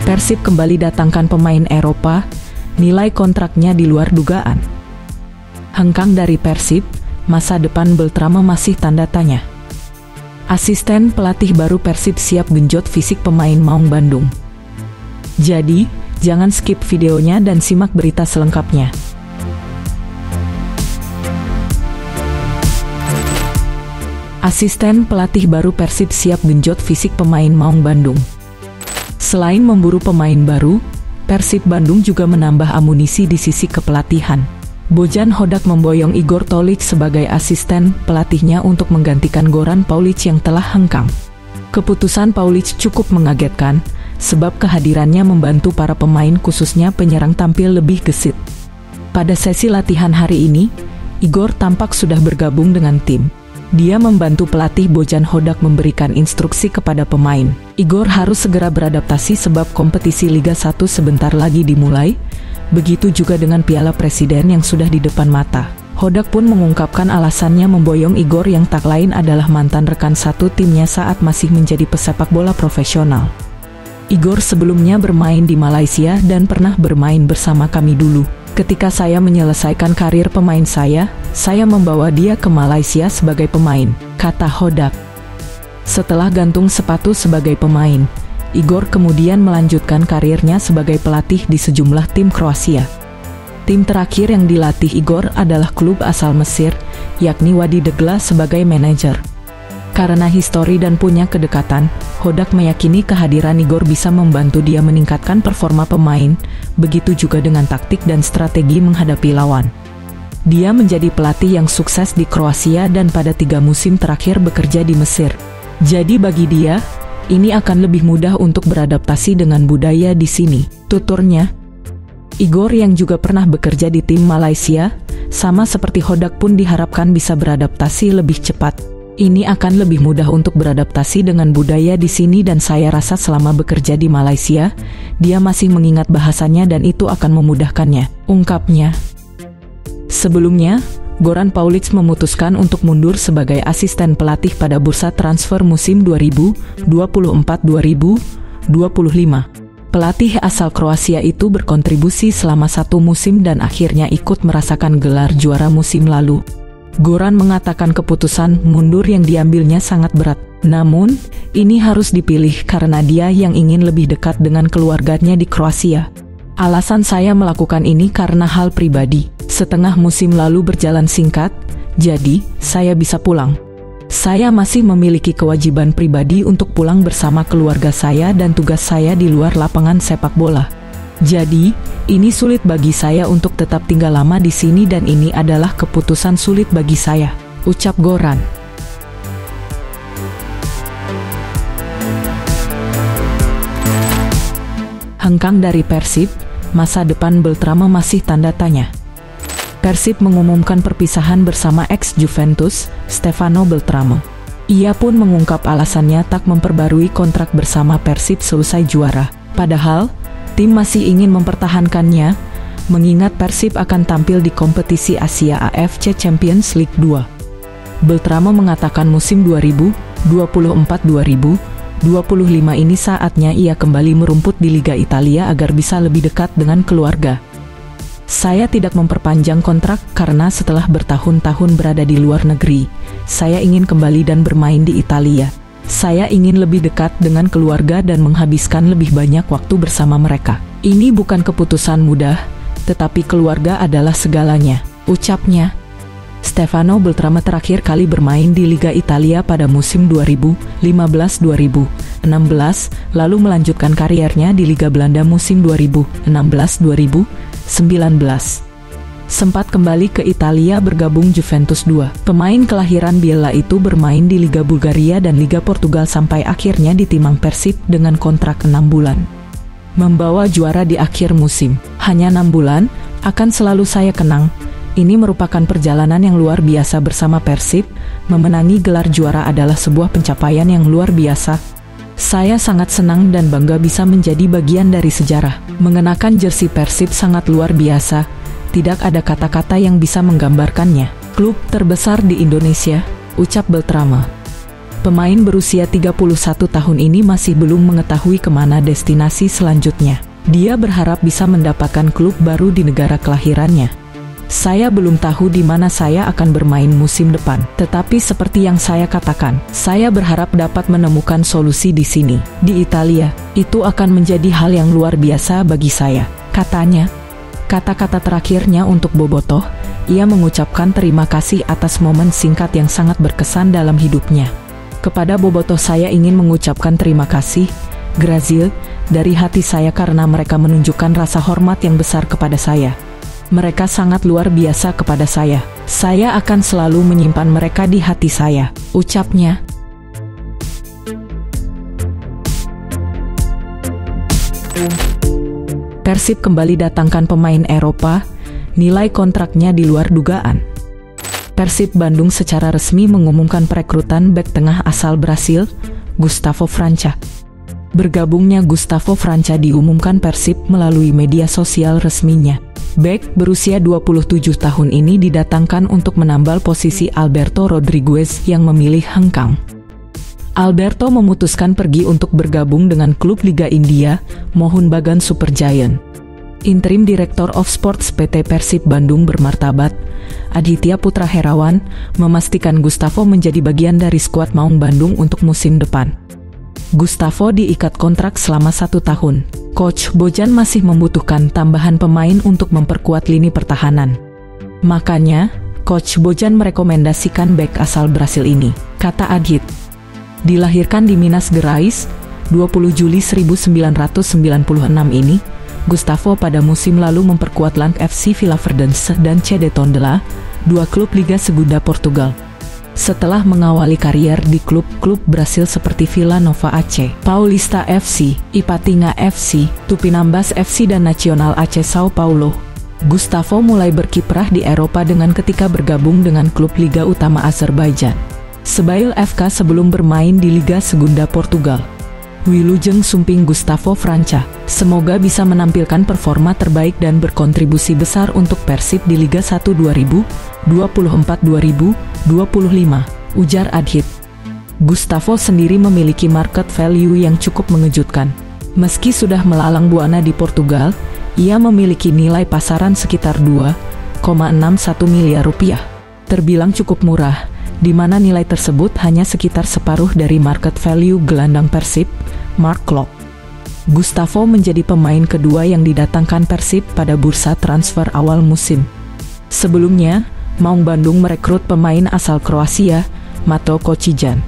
Persib kembali datangkan pemain Eropa, nilai kontraknya di luar dugaan. Hengkang dari Persib, masa depan Beltrame masih tanda tanya. Asisten pelatih baru Persib siap genjot fisik pemain Maung Bandung. Jadi, jangan skip videonya dan simak berita selengkapnya. Asisten pelatih baru Persib siap genjot fisik pemain Maung Bandung. Selain memburu pemain baru, Persib Bandung juga menambah amunisi di sisi kepelatihan. Bojan Hodak memboyong Igor Tolić sebagai asisten pelatihnya untuk menggantikan Goran Paulic yang telah hengkang. Keputusan Paulic cukup mengagetkan, sebab kehadirannya membantu para pemain khususnya penyerang tampil lebih gesit. Pada sesi latihan hari ini, Igor tampak sudah bergabung dengan tim. Dia membantu pelatih Bojan Hodak memberikan instruksi kepada pemain. Igor harus segera beradaptasi sebab kompetisi Liga 1 sebentar lagi dimulai, begitu juga dengan Piala Presiden yang sudah di depan mata. Hodak pun mengungkapkan alasannya memboyong Igor yang tak lain adalah mantan rekan satu timnya saat masih menjadi pesepak bola profesional. Igor sebelumnya bermain di Malaysia dan pernah bermain bersama kami dulu. Ketika saya menyelesaikan karir pemain saya membawa dia ke Malaysia sebagai pemain, kata Hodak. Setelah gantung sepatu sebagai pemain, Igor kemudian melanjutkan karirnya sebagai pelatih di sejumlah tim Kroasia. Tim terakhir yang dilatih Igor adalah klub asal Mesir, yakni Wadi Degla sebagai manajer. Karena histori dan punya kedekatan, Hodak meyakini kehadiran Igor bisa membantu dia meningkatkan performa pemain, begitu juga dengan taktik dan strategi menghadapi lawan. Dia menjadi pelatih yang sukses di Kroasia dan pada 3 musim terakhir bekerja di Mesir. Jadi bagi dia, ini akan lebih mudah untuk beradaptasi dengan budaya di sini, tuturnya. Igor yang juga pernah bekerja di tim Malaysia, sama seperti Hodak pun diharapkan bisa beradaptasi lebih cepat. Ini akan lebih mudah untuk beradaptasi dengan budaya di sini dan saya rasa selama bekerja di Malaysia, dia masih mengingat bahasanya dan itu akan memudahkannya, ungkapnya. Sebelumnya, Goran Paulic memutuskan untuk mundur sebagai asisten pelatih pada bursa transfer musim 2024-2025. Pelatih asal Kroasia itu berkontribusi selama 1 musim dan akhirnya ikut merasakan gelar juara musim lalu. Goran mengatakan keputusan mundur yang diambilnya sangat berat. Namun, ini harus dipilih karena dia yang ingin lebih dekat dengan keluarganya di Kroasia. Alasan saya melakukan ini karena hal pribadi. Setengah musim lalu berjalan singkat, jadi saya bisa pulang. Saya masih memiliki kewajiban pribadi untuk pulang bersama keluarga saya dan tugas saya di luar lapangan sepak bola. Jadi, ini sulit bagi saya untuk tetap tinggal lama di sini dan ini adalah keputusan sulit bagi saya, ucap Goran. Hengkang dari Persib, masa depan Beltrame masih tanda tanya. Persib mengumumkan perpisahan bersama ex-Juventus, Stefano Beltrame. Ia pun mengungkap alasannya tak memperbarui kontrak bersama Persib selesai juara. Padahal, tim masih ingin mempertahankannya, mengingat Persib akan tampil di kompetisi Asia AFC Champions League 2. Beltrame mengatakan musim 2024-2025 ini saatnya ia kembali merumput di Liga Italia agar bisa lebih dekat dengan keluarga. Saya tidak memperpanjang kontrak karena setelah bertahun-tahun berada di luar negeri, saya ingin kembali dan bermain di Italia. Saya ingin lebih dekat dengan keluarga dan menghabiskan lebih banyak waktu bersama mereka. Ini bukan keputusan mudah, tetapi keluarga adalah segalanya, ucapnya. Stefano Beltrame terakhir kali bermain di Liga Italia pada musim 2015-2016, lalu melanjutkan kariernya di Liga Belanda musim 2016-2019. Sempat kembali ke Italia bergabung Juventus 2. Pemain kelahiran Biella itu bermain di Liga Bulgaria dan Liga Portugal sampai akhirnya ditimang Persib dengan kontrak 6 bulan. Membawa juara di akhir musim, hanya 6 bulan, akan selalu saya kenang. Ini merupakan perjalanan yang luar biasa bersama Persib, memenangi gelar juara adalah sebuah pencapaian yang luar biasa. Saya sangat senang dan bangga bisa menjadi bagian dari sejarah. Mengenakan jersey Persib sangat luar biasa, tidak ada kata-kata yang bisa menggambarkannya. Klub terbesar di Indonesia, ucap Beltrame. Pemain berusia 31 tahun ini masih belum mengetahui kemana destinasi selanjutnya. Dia berharap bisa mendapatkan klub baru di negara kelahirannya. Saya belum tahu di mana saya akan bermain musim depan, tetapi seperti yang saya katakan, saya berharap dapat menemukan solusi di sini, di Italia. Itu akan menjadi hal yang luar biasa bagi saya, katanya. Kata-kata terakhirnya untuk Bobotoh, ia mengucapkan terima kasih atas momen singkat yang sangat berkesan dalam hidupnya. Kepada Bobotoh saya ingin mengucapkan terima kasih, Grazil, dari hati saya karena mereka menunjukkan rasa hormat yang besar kepada saya. Mereka sangat luar biasa kepada saya. Saya akan selalu menyimpan mereka di hati saya, ucapnya. Persib kembali datangkan pemain Eropa, nilai kontraknya di luar dugaan. Persib Bandung secara resmi mengumumkan perekrutan bek tengah asal Brasil, Gustavo França. Bergabungnya Gustavo França diumumkan Persib melalui media sosial resminya. Bek berusia 27 tahun ini didatangkan untuk menambal posisi Alberto Rodriguez yang memilih hengkang. Alberto memutuskan pergi untuk bergabung dengan klub Liga India, Mohun Bagan Super Giant. Interim Director of Sports PT Persib Bandung bermartabat, Aditya Putra Herawan, memastikan Gustavo menjadi bagian dari skuad Maung Bandung untuk musim depan. Gustavo diikat kontrak selama 1 tahun. Coach Bojan masih membutuhkan tambahan pemain untuk memperkuat lini pertahanan. Makanya, Coach Bojan merekomendasikan bek asal Brasil ini, kata Adit. Dilahirkan di Minas Gerais, 20 Juli 1996 ini, Gustavo pada musim lalu memperkuat Lang FC Vila Verdense dan CD Tondela, 2 klub Liga Segunda Portugal. Setelah mengawali karier di klub-klub Brasil seperti Vila Nova Aceh, Paulista FC, Ipatinga FC, Tupinambas FC dan Nacional Aceh Sao Paulo, Gustavo mulai berkiprah di Eropa dengan ketika bergabung dengan klub Liga Utama Azerbaijan, Sebail FK sebelum bermain di Liga Segunda Portugal. Wilujeng Sumping Gustavo França, semoga bisa menampilkan performa terbaik dan berkontribusi besar untuk Persib di Liga 1 2024-2025, ujar Adhit. Gustavo sendiri memiliki market value yang cukup mengejutkan. Meski sudah melalang buana di Portugal, ia memiliki nilai pasaran sekitar 2,61 miliar rupiah. Terbilang cukup murah, di mana nilai tersebut hanya sekitar separuh dari market value gelandang Persib, Mark Klok. Gustavo menjadi pemain kedua yang didatangkan Persib pada bursa transfer awal musim. Sebelumnya, Maung Bandung merekrut pemain asal Kroasia, Mato Kocijan.